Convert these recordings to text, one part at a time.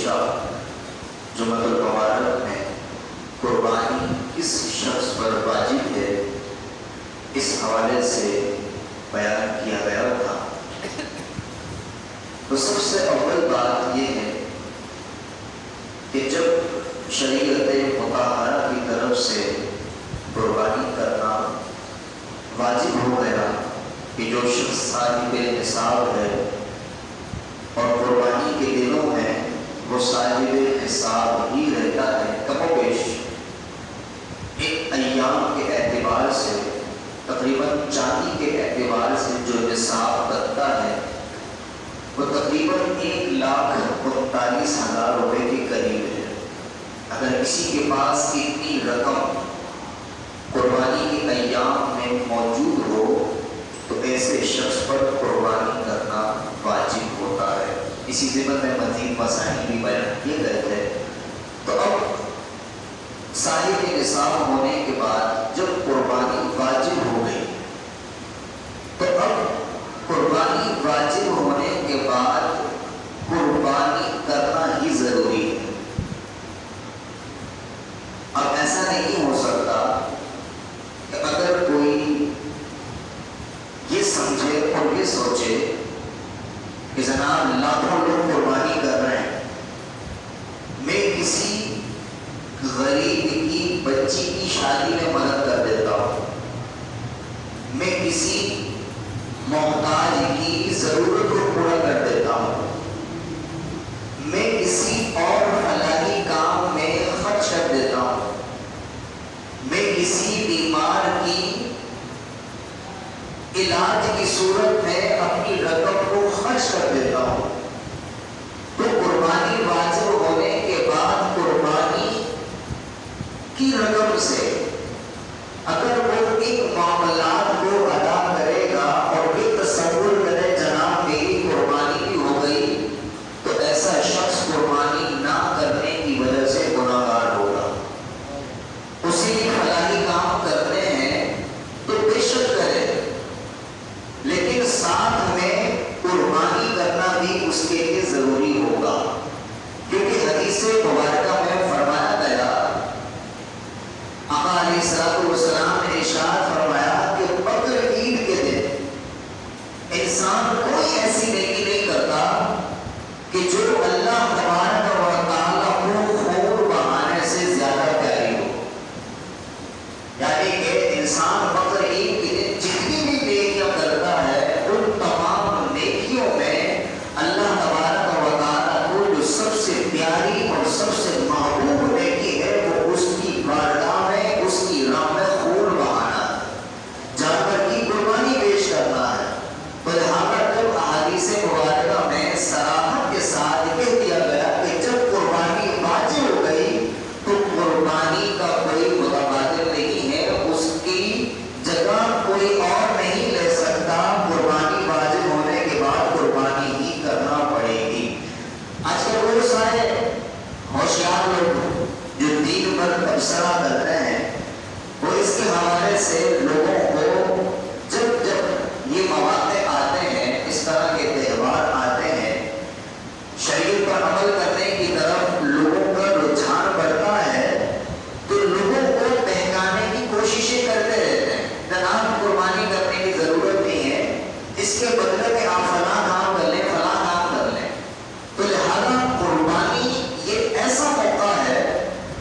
گزشتہ جمعۃ المبارک میں قربانی کس شخص پر واجب ہے اس حوالے سے بیان کیا گیا تھا۔ تو سب سے اول بات یہ ہے کہ جب شریعت مطہرہ کی طرف سے قربانی کرنا واجب ہو گیا کہ جو شخص صاحب نصاب ہے اور قربانی کے دنوں میں وہ صاحب نصاب ہی رہتا ہے، کم و بیش ایک ایام کے اعتبار سے تقریباً چاندی کے اعتبار سے جو نصاب بنتا ہے وہ تقریباً 1,39,000 روپے کے قریب ہے۔ اگر کسی کے پاس اتنی رقم قربانی کے ایام میں موجود ہو تو ایسے شخص پر قربانی کرنا واجب ہوتا ہے۔ اسی ضمن میں مزید مسائل بھی بیان کیے گئے تھے۔ تو اب صاحب نصاب ہونے کے بعد جب قربانی واجب ہو گئی تو اب قربانی واجب ہونے کے بعد قربانی کرنا ہی ضروری ہے۔ اب ایسا نہیں ہو سکتا کہ اگر کوئی یہ سمجھے اور یہ سوچے کہ جناب لاکھوں لوگ قربانی کر رہے ہیں، میں کسی غریب کی بچی کی شادی میں مدد کر دیتا ہوں، میں کسی محتاج کی ضرورت کو پورا کر دیتا ہوں، میں کسی اور فلاحی کام میں خرچ کر دیتا ہوں، میں کسی بیمار کی علاج کی صورت میں اپنی رقم کو خرچ کر دیتا ہوں، تو قربانی واجب ہونے کے بعد قربانی کی رقم سے اگر وہ ایک معاملات کو ادا کرے گا اور یہ تصور کرے جناب میری قربانی بھی ہو گئی، تو ایسا شخص قربانی نہ کرنے کی وجہ سے گناہگار ہوگا۔ اسی لیے فلاحی کام کرتے ہیں تو بے شک کرے، لیکن ساتھ میں قربانی کرنا بھی اس کے لیے ضروری ہوگا، کیونکہ حدیث مبارکہ میں فرمایا گیا، آقا علیہ السلام نے ارشاد فرمایا کہ بقر عید کے دن انسان کوئی ایسی نیکی نہیں کرتا کہ جو اللہ تبارک و تعالیٰ کو خون بہانے سے زیادہ پیاری ہو۔ یعنی کہ انسان بقر عید کے دن جتنی بھی نیکیاں کرتا ہے ان تمام نیکیوں میں اللہ تبارک و تعالیٰ کو جو سب سے پیاری اور سب سے محبوب نیکی ہے وہ اس کی بارگاہ میں، اس کی راہ میں خون بہانا ہے، جانور کی قربانی پیش کرنا ہے۔ تو لہٰذا جب احادیث مبارکہ میں صراحت کے ساتھ کہہ دیا گیا کہ جب قربانی واجب ہو گئی تو قربانی کا کوئی متبادل نہیں ہے، اس کی جگہ کوئی اور نہیں لے سکتا، قربانی واجب ہونے کے بعد قربانی ہی کرنا پڑے گی۔ آج کل بہت سارے ہوشیار لوگ جو دین پر تبصرہ کرتے ہیں وہ اس کے حوالے سے لوگوں کو جب جب یہ مواقع آتے ہیں، اس طرح کے تہوار آتے ہیں، شریعت پر عمل کرنے کی طرف لوگوں کا رجحان بڑھتا ہے تو لوگوں کو بہکانے کی کوششیں کرتے رہتے ہیں، جناب قربانی کرنے کی ضرورت نہیں ہے، اس کے بدلے میں آپ فلاں کام کر لیں، فلاں کام کر لیں۔ تو لہذا قربانی یہ ایسا موقع ہے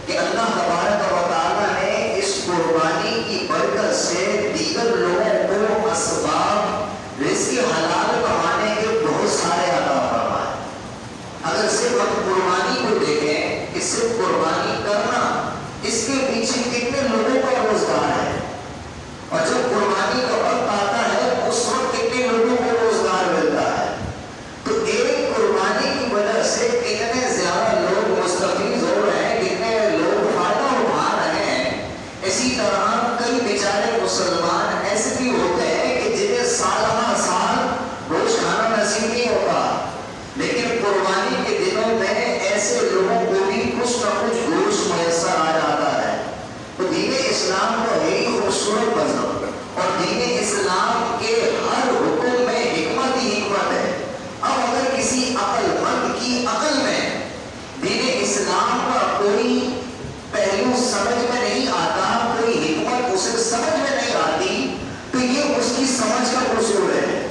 کہ اللہ تبارک و تعالیٰ نے اس قربانی کی برکت سے دیگر لوگوں کو اسباب رزق حلال کمانے کے بہت سارے عطا فرمائے۔ اگر صرف ہم قربانی کو دیکھیں کہ صرف قربانی کرنا، اس کے پیچھے کتنے لوگوں کا روزگار ہے، اور جب قربانی کا وقت آتا ہے اس وقت کتنے لوگوں کو روزگار ملتا ہے۔ تو ایک قربانی کی وجہ سے کتنے زیادہ لوگ مستفید ہو رہے ہیں، کتنے لوگ فائدہ اٹھا رہے ہیں۔ اسی طرح کئی بیچارے مسلمان ایسے بھی ہوتے ہیں کہ جنہیں سالانہ سال گوشت کھانا نصیب نہیں ہوتا، لیکن قربانی کے دنوں میں ایسے لوگوں کو بھی کچھ نہ کچھ گوشت میسر آ جاتا ہے۔ تو دین اسلام کو ہے ہی خوبصورت مذہب، کوئی پہلو سمجھ میں نہیں آتا، کوئی حکمت اسے سمجھ میں نہیں آتی، تو یہ اس کی سمجھ کا قصور ہے۔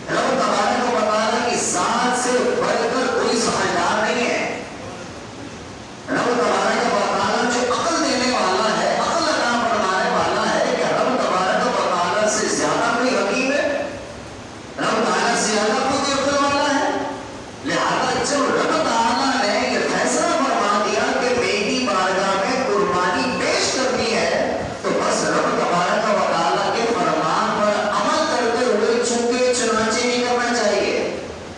رب تبارک و تعالیٰ کی ذات سے بڑھ کر کوئی سمجھدار نہیں ہے۔ رب تبارک و تعالیٰ جو عقل دینے والا ہے، عقل عطا فرمانے والا ہے، کہ رب تبارک و تعالیٰ سے زیادہ کوئی حکیم ہے؟ رب تعالیٰ سے زیادہ کوئی عقل والا ہے؟ لہذا جب رب تعالیٰ نے یہ فیصلہ فرما دیا کہ میری بارگاہ میں قربانی پیش کرنی ہے، تو بس رب تبارک و تعالیٰ کے فرمان پر عمل کرتے ہوئے چونکے چنانچہ نہیں کرنا چاہیے،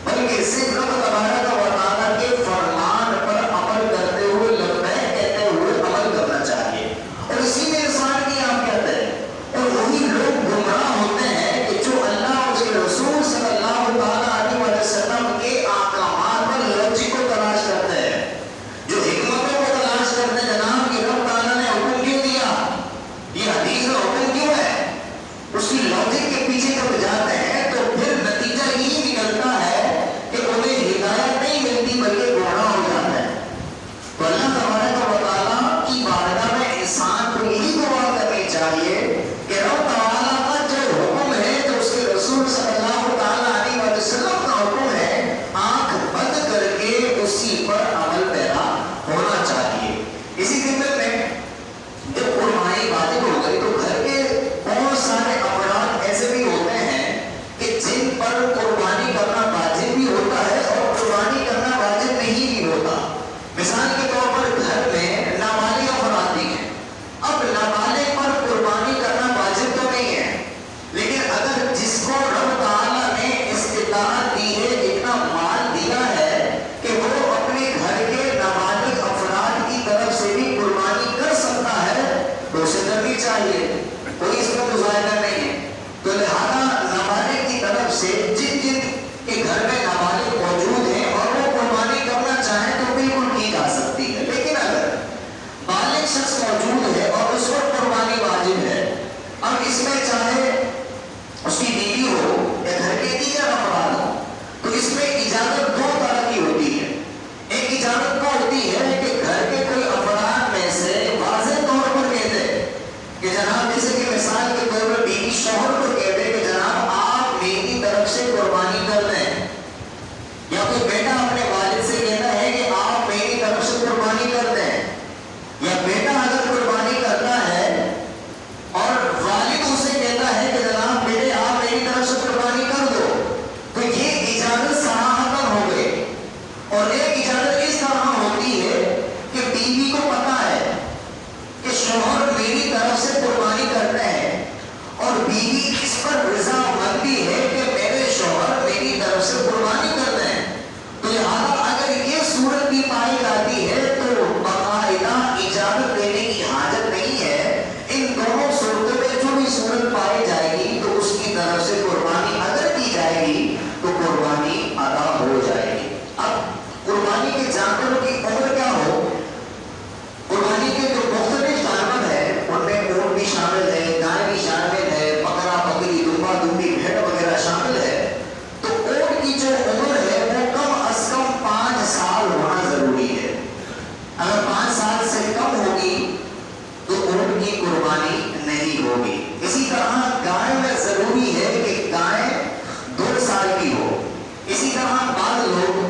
بلکہ صرف رب تبارک و تعالیٰ کے فرمان پر عمل کرتے ہوئے لبیک کہتے ہوئے عمل کرنا چاہیے۔ اور اسی میں انسان کی آپ کہتے ہیں، اور وہی لوگ گمراہ ہوتے ہیں کہ جو اللہ اور اس کے رسول صلی اللہ علیہ وسلم کے احکامات پر لوجک کو تلاش کرتے ہیں، جو حکمتوں کو تلاش کرتے ہیں، جناب کہ رب تعالیٰ نے حکم کیوں دیا، یہ حدیث میں حکم کیوں ہے، اس کی لوجک کے پیچھے جب جاتے ہیں تو پھر نتیجہ یہی نکلتا ہے کہ انہیں ہدایت نہیں ملتی بلکہ گمراہ ہو جاتا ہے۔ تو اللہ تبارک و تعالیٰ کی بارگاہ میں انسان کو یہی دعا کرنی چاہیے کہ رب تعالیٰ کا جو حکم ہے، جو اس کے رسول صلی اللہ علیہ وسلم کا حکم ہے، آنکھ بند کر کے اسی پر عمل پیرا ہونا چاہیے۔ اسی ضمن میں جب قربانی واجب ہو گئی تو گھر کے بہت سارے افراد ایسے بھی ہوتے ہیں کہ جن پر قربانی کرنا واجب بھی ہوتا ہے اور قربانی کرنا واجب نہیں بھی ہوتا۔ مثال کے طور پر گھر میں نابالغ افراد بھی ہیں۔ اب نابالغ پر قربانی کرنا واجب تو نہیں ہے، لیکن اگر جس کو رب تعالیٰ نے استطاعت دی ہے، اتنا مال دیا ہے کہ وہ اپنے گھر کے نابالغ افراد کی طرف سے بھی قربانی کر سکتا ہے، تو اسے کرنی چاہیے، کوئی اس میں مظاہرہ نہیں ہے۔ تو لہذا نابالغ کی طرف سے جن جن کے گھر میں نابالغ موجود ہیں اور وہ قربانی کرنا چاہیں تو بالکل کی جا سکتی ہے، لیکن اگر بالغ شخص موجود ہے اور اس پر قربانی واجب ہے، اب اس میں چاہے اس کی بیوی ہو یا گھر کے دیگر افراد ہو، تو اس میں اجازت دو طرح کی ہوتی ہے۔ ایک اجازت تو ہوتی ہے کہ گھر کے کوئی افراد میں سے واضح طور پر کہتے کہ جناب، جیسے کہ مثال کے طور پر بیوی شوہر کو کہتے کہ جناب آپ میری طرف سے قربانی کر دیں، یا کوئی بیٹا اپنے والد سے کہتا ہے کہ آپ میری طرف سے قربانی کر دیں، یا بیٹا اگر قربانی کرتا ہے اور والد اسے کہتا ہے کہ جناب بیٹے آپ میری طرف سے قربانی کر دو، تو یہ اجازت صراحتاً ہو گئی۔ اور ایک اجازت اس طرح ہوتی ہے کہ بیوی کو پتا ہے کہ شوہر میری طرف سے قربانی کرتے ہیں اور بیوی اس پر رضا مندی ہے کہ میرے شوہر میری طرف سے قربانی کرتے ہیں، تو لہٰذا اگر یہ صورت بھی پائی جاتی ہے تو باقاعدہ اجازت دینے کی حاجت نہیں ہے۔ ان دونوں صورتوں میں جو بھی صورت پائی جائے گی تو اس کی طرف سے قربانی اگر کی جائے گی تو قربانی ادا ہو جائے گی۔ اب قربانی کے جانوروں کی عمر کیا ہو؟ قربانی کے جو مختلف جانور ہیں ان میں اونٹ بھی شامل ہے، گائے بھی شامل ہے، بکرا بکری دمبا دمبی بھیڑ وغیرہ شامل ہے۔ تو اونٹ کی جو عمر ہے وہ کم از کم 5 سال ہونا ضروری ہے۔ اگر 5 سال سے کم ہوگی تو اونٹ کی قربانی نہیں ہوگی۔ اسی طرح گائے میں ضروری ہے کہ گائے 2 سال کی ہو۔ اسی طرح بعض لوگ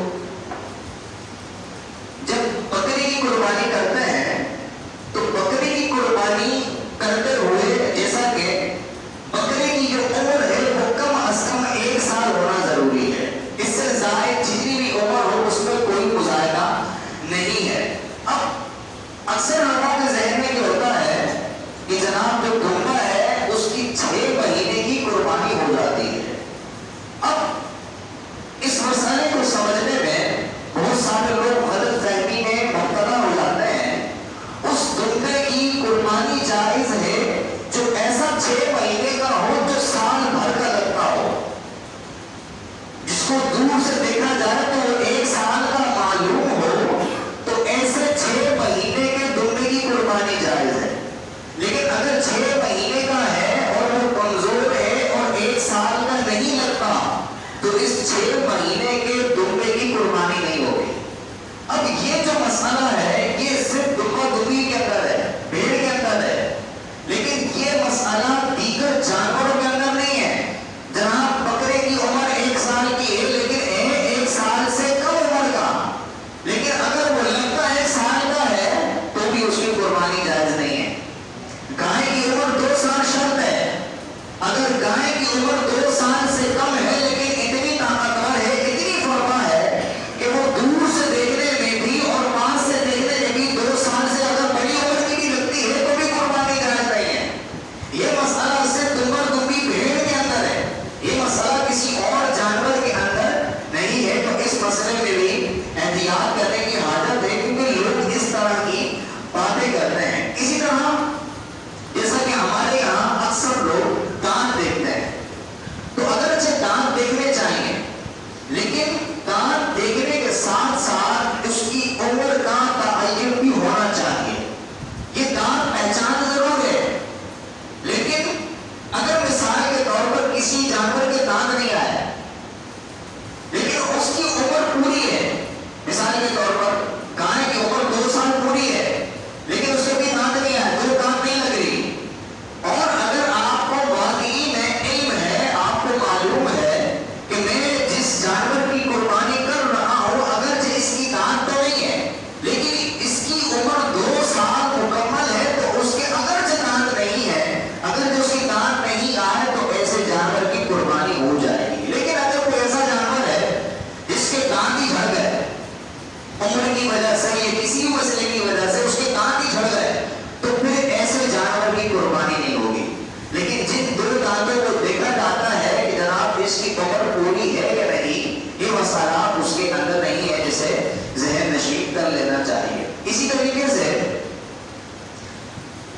وجہ سے یا کسی مسئلے کی وجہ سے اس کے دانت ہی جھڑ گئے تو پھر ایسے جانور کی قربانی نہیں ہوگی. لیکن جن دو دانتوں کو دیکھا جاتا ہے کہ جناب اس کی عمر پوری ہے یا نہیں, یہ مسئلہ اس کے اندر نہیں ہے جسے ذہن نشین کر لینا چاہیے. اسی طریقے سے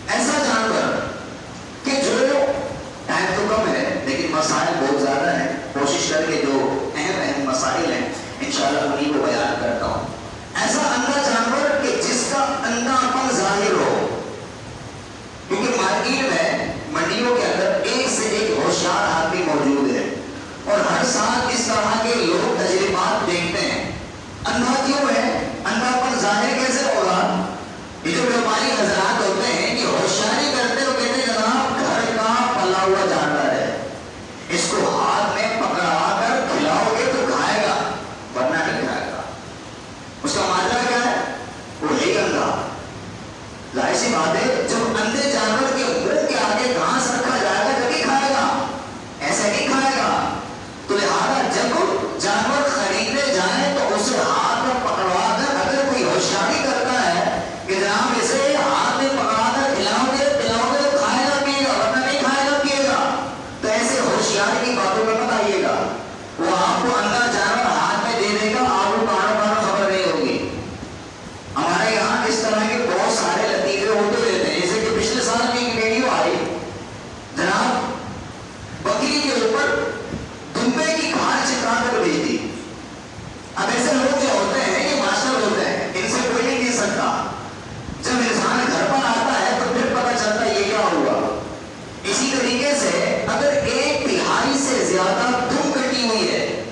ایسا جانور کہ جو ٹائم تو کم ہے لیکن مسائل بہت زیادہ ہیں, کوشش کر کے جو اہم اہم مسائل ہیں انشاءاللہ انہیں کو بیان کرتا ہوں. ایسا اندھا جانور کہ جس کا اندھا پن ظاہر ہو, کیونکہ مارکیٹ میں منڈیوں کے اندر ایک سے ایک ہوشیار آدمی موجود ہے اور ہر سال اس طرح کے لوگ تجربات دیکھتے ہیں. اندھا کیوں ہے, اندھا پن ظاہر کیسے ہوگا؟ یہ جو بیماری حضرات ہوتے ہیں کہ ہوشیاری کرتے ہو, کہتے ہیں جناب گھر کا پلا ہوا جانور ہے, اس کو ہاتھ میں پکڑا کر کھلاؤ گے تو کھائے گا ورنہ نہیں کھائے گا. اس کا ماجرا کیا ہے؟ وہی اندھا. ظاہر سی بات ہے جب اندھے جانور کے منہ کے آگے گھاس رکھا جائے گا تبھی کھائے گا, ایسے نہیں کھائے گا. تو لہٰذا جب جانور خریدنے جائیں تو اسے ہاتھ میں پکڑوا کر, اگر کوئی ہوشیاری کرتا ہے کہ جناب اسے ہاتھ میں پکڑا کر کھلاؤ گے پلاؤ گے تو کھائے گا پیے گا ورنہ نہیں کھائے گا پیے گا, تو ایسے ہوشیاری کی باتوں میں مت آئیے گا. وہ آپ کو اندھا جانور ہاتھ میں دے دے گا, آپ کو کانوں خبر نہیں ہوگی. ہمارے یہاں اس طرح کے بہت سارے لطیفے ہوتے رہتے ہیں. جیسے کہ پچھلے سال کی ایک ویڈیو آئی, جناب بکری کے اوپر دمبے کی کھال چپکا کر بھیج دی. اب ایسے لوگ جو ہوتے ہیں یہ ماسٹر ہوتے ہیں, ان سے کوئی نہیں دے سکتا. جب انسان گھر پر آتا ہے تو پھر پتہ چلتا ہے یہ کیا ہوا. اسی طریقے سے اگر 1/3 سے زیادہ دم کٹی ہوئی ہے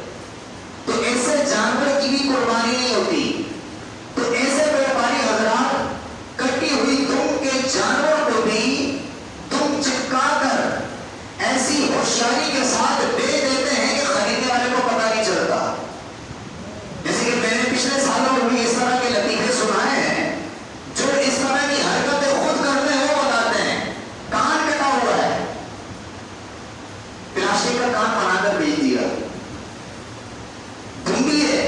تو ایسے جانور کی بھی قربانی نہیں ہوتی. تو ایسے بیپاری حضرات کٹی ہوئی دم کے جانور کو بھی دم چپکا کر ایسی ہوشیاری کے ساتھ بیچ دیتے ہیں کہ خریدنے والے کو پتہ نہیں چلتا. جیسے کہ میں نے پچھلے سالوں میں بھی اس طرح کے لطیفے سنائے ہیں. جو اس طرح کی حرکتیں خود کرتے ہیں وہ بتاتے ہیں. کان کٹا ہوا ہے, پلاسٹک کا کان بنا کر بیچ دیا. دھمبی ہے,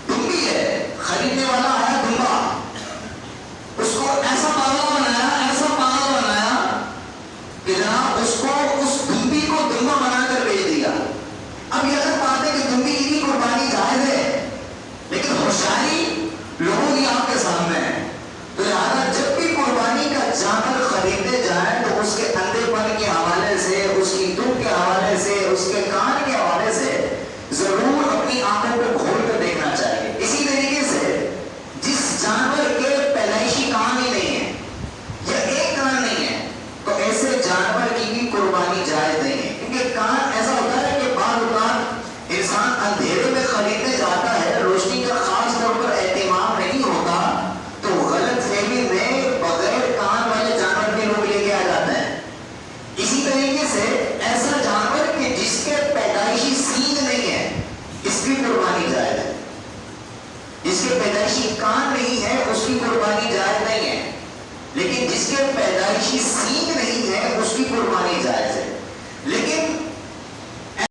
دھمبی ہے, خریدنے والا آیا دھمبا, اس کو ایسا پاگل بنایا, ایسا پاگل بنایا کہ جناب اس کو اس دھمبی کو دھمبا بنا کر بیچ دیا. اب یہ الگ بات ہے کہ دھمبی کی بھی قربانی جائز ہے لیکن ہوشیاری لوگوں کی آپ کے سامنے ہے. تو لہٰذا جب بھی قربانی کا جانور خریدنے جائیں تو اس کے اندھے پن کے حوالے سے, اس کی دم کے حوالے سے, اس کے کان کے حوالے سے ضرور اپنی آنکھوں کو کھول کر دیکھنا چاہیے. اسی طریقے سے جس جانور کے پیدائشی کان ہی نہیں ہے یا ایک کان نہیں ہے تو ایسے جانور کی بھی قربانی جائز نہیں ہے. کیونکہ کان ایسا ہوتا ہے کہ بعض اوقات انسان اندھیرے میں خریدنے جاتا ہے, روشنی کا خاص طور پر اہتمام نہیں ہوتا تو غلط فہمی میں بغیر کان والے جانور کے لوگ لے کے آ جاتے ہیں. اسی طریقے سے ایسا جانور کہ جس کے پیدائشی سینگ نہیں ہے اس کی قربانی جائز ہے. جس کے پیدائشی کان نہیں ہے اس کی قربانی جائز نہیں ہے, لیکن جس کے پیدائشی سینگ نہیں ہے اس کی قربانی جائز